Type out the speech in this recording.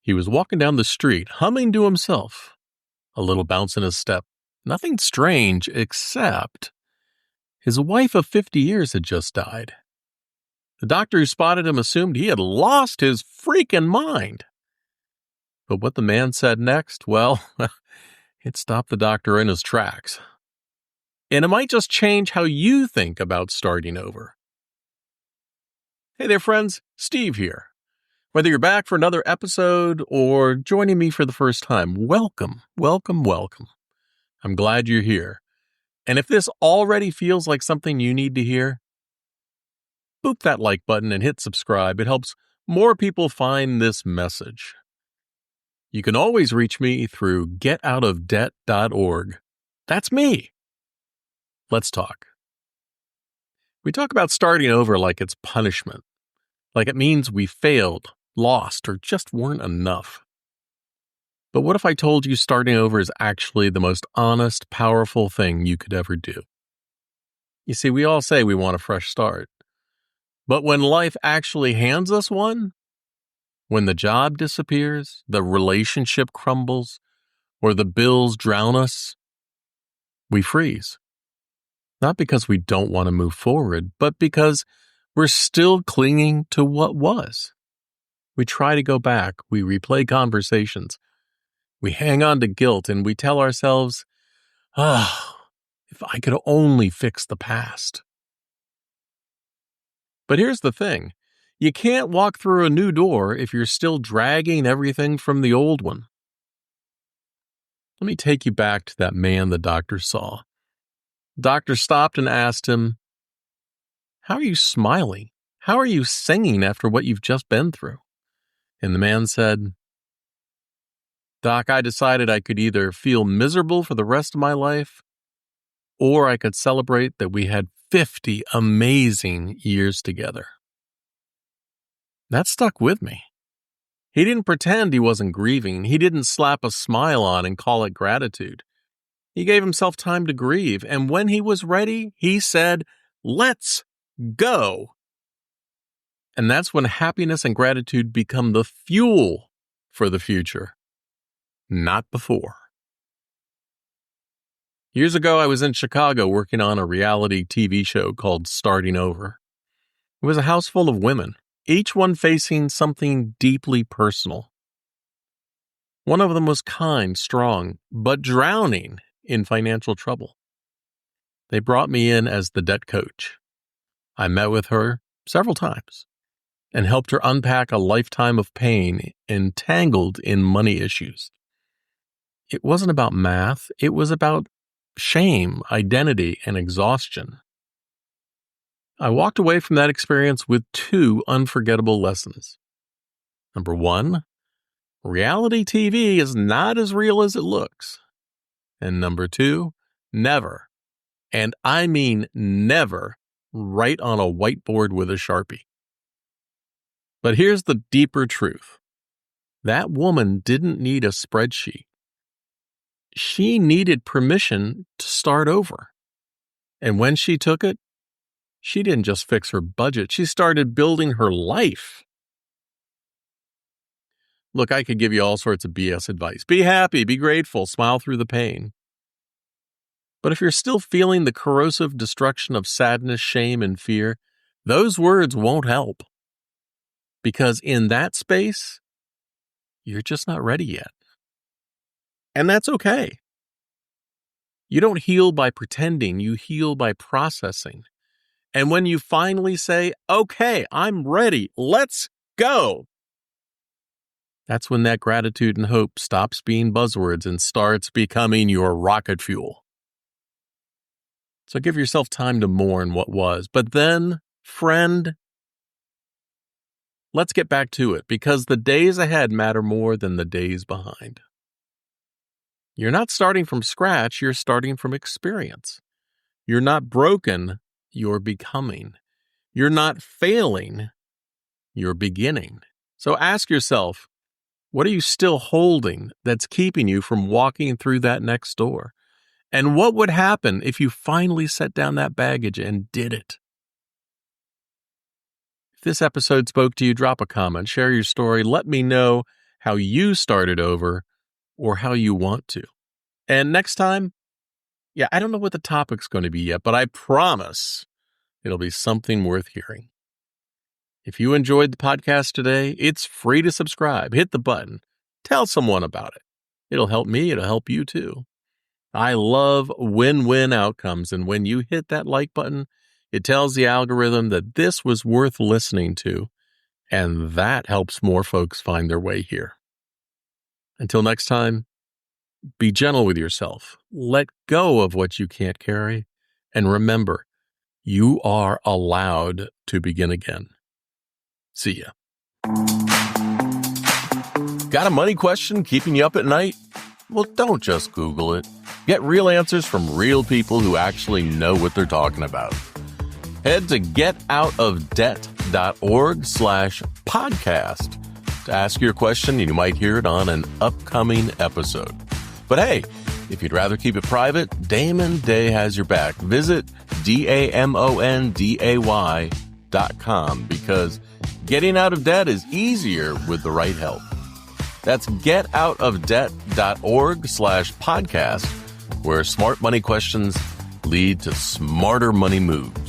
He was walking down the street, humming to himself, a little bounce in his step. Nothing strange, except his wife of 50 years had just died. The doctor who spotted him assumed he had lost his freaking mind. But what the man said next, well, it stopped the doctor in his tracks. And it might just change how you think about starting over. Hey there, friends. Steve here. Whether you're back for another episode or joining me for the first time, welcome, welcome, welcome. I'm glad you're here. And if this already feels like something you need to hear, boop that like button and hit subscribe. It helps more people find this message. You can always reach me through getoutofdebt.org. That's me. Let's talk. We talk about starting over like it's punishment, like it means we failed, lost, or just weren't enough. But what if I told you starting over is actually the most honest, powerful thing you could ever do? You see, we all say we want a fresh start. But when life actually hands us one, when the job disappears, the relationship crumbles, or the bills drown us, we freeze. Not because we don't want to move forward, but because we're still clinging to what was. We try to go back, we replay conversations, we hang on to guilt, and we tell ourselves, if I could only fix the past. But here's the thing. You can't walk through a new door if you're still dragging everything from the old one. Let me take you back to that man the doctor saw. The doctor stopped and asked him, "How are you smiling? How are you singing after what you've just been through?" And the man said, "Doc, I decided I could either feel miserable for the rest of my life, or I could celebrate that we had 50 amazing years together." That stuck with me. He didn't pretend he wasn't grieving. He didn't slap a smile on and call it gratitude. He gave himself time to grieve, and when he was ready, he said, "Let's go." And that's when happiness and gratitude become the fuel for the future, not before. Years ago, I was in Chicago working on a reality TV show called Starting Over. It was a house full of women, each one facing something deeply personal. One of them was kind, strong, but drowning in financial trouble. They brought me in as the debt coach. I met with her several times and helped her unpack a lifetime of pain entangled in money issues. It wasn't about math. It was about shame, identity, and exhaustion. I walked away from that experience with 2 unforgettable lessons. Number 1, reality TV is not as real as it looks. And number 2, never, and I mean never, write on a whiteboard with a Sharpie. But here's the deeper truth. That woman didn't need a spreadsheet. She needed permission to start over. And when she took it, she didn't just fix her budget. She started building her life. Look, I could give you all sorts of BS advice. Be happy, be grateful, smile through the pain. But if you're still feeling the corrosive destruction of sadness, shame, and fear, those words won't help. Because in that space, you're just not ready yet. And that's okay. You don't heal by pretending, you heal by processing. And when you finally say, "Okay, I'm ready, let's go," that's when that gratitude and hope stops being buzzwords and starts becoming your rocket fuel. So give yourself time to mourn what was. But then, friend, let's get back to it, because the days ahead matter more than the days behind. You're not starting from scratch, you're starting from experience. You're not broken, you're becoming. You're not failing, you're beginning. So ask yourself, what are you still holding that's keeping you from walking through that next door? And what would happen if you finally set down that baggage and did it? If this episode spoke to you, drop a comment, share your story, let me know how you started over, or how you want to. And next time, I don't know what the topic's going to be yet, but I promise it'll be something worth hearing. If you enjoyed the podcast today, it's free to subscribe. Hit the button. Tell someone about it. It'll help me. It'll help you too. I love win-win outcomes, and when you hit that like button, it tells the algorithm that this was worth listening to, and that helps more folks find their way here. Until next time, be gentle with yourself. Let go of what you can't carry, and remember, you are allowed to begin again. See ya. Got a money question keeping you up at night? Well, don't just Google it. Get real answers from real people who actually know what they're talking about. Head to getoutofdebt.org/podcast to ask your question, and you might hear it on an upcoming episode. But hey, if you'd rather keep it private, Damon Day has your back. Visit DAMONDAY.com because getting out of debt is easier with the right help. That's getoutofdebt.org/podcast, where smart money questions lead to smarter money moves.